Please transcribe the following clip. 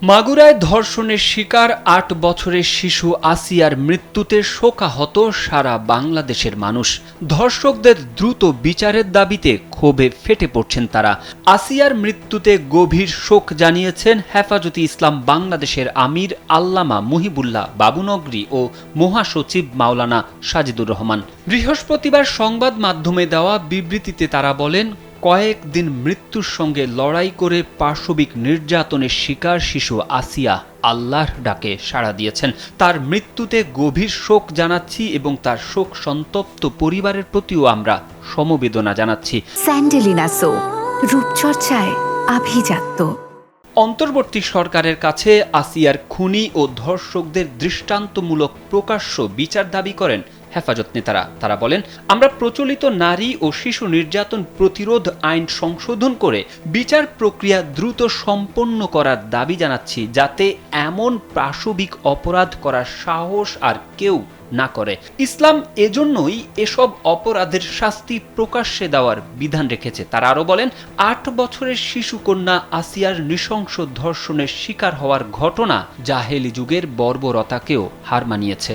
মাগুরায় ধর্ষণের শিকার ৮ বছরের শিশু আসিয়ার মৃত্যুতে শোকাহত সারা বাংলাদেশের মানুষ। ধর্ষকদের দ্রুত বিচারের দাবিতে ক্ষোভে ফেটে পড়ছেন তারা। আসিয়ার মৃত্যুতে গভীর শোক জানিয়েছেন হেফাজতে ইসলাম বাংলাদেশের আমির আল্লামা মুহিবুল্লাহ বাবুনগরী ও মহাসচিব মাওলানা সাজিদুর রহমান। বৃহস্পতিবার সংবাদ মাধ্যমে দেওয়া বিবৃতিতে তারা বলেন, কয়েকদিন মৃত্যুর সঙ্গে লড়াই করে পাশবিক নির্যাতনের শিকার শিশু আসিয়া আল্লাহর ডাকে সাড়া দিয়েছেন। তার মৃত্যুতে গভীর শোক জানাচ্ছি এবং তার শোক সন্তপ্ত পরিবারের প্রতিও আমরা সমবেদনা জানাচ্ছি। স্যান্ডেলিনা সো, রূপচর্চায় আভিজাত্য। অন্তর্বর্তী সরকারের কাছে আসিয়ার খুনি ও ধর্ষকদের দৃষ্টান্তমূলক প্রকাশ্য বিচার দাবি করেন হেফাজত নেতারা। তারা বলেন, আমরা প্রচলিত নারী ও শিশু নির্যাতন প্রতিরোধ আইন সংশোধন করে বিচার প্রক্রিয়া দ্রুত সম্পন্ন করার দাবি জানাচ্ছি, যাতে এমন পাশবিক অপরাধ করার সাহস আর কেউ না করে। ইসলাম এজন্যই এসব অপরাধের শাস্তি প্রকাশ্যে দেওয়ার বিধান রেখেছে। তারা আরও বলেন, ৮ বছরের শিশু কন্যা আসিয়ার নৃশংস ধর্ষণের শিকার হওয়ার ঘটনা জাহেলি যুগের বর্বরতাকেও হার মানিয়েছে।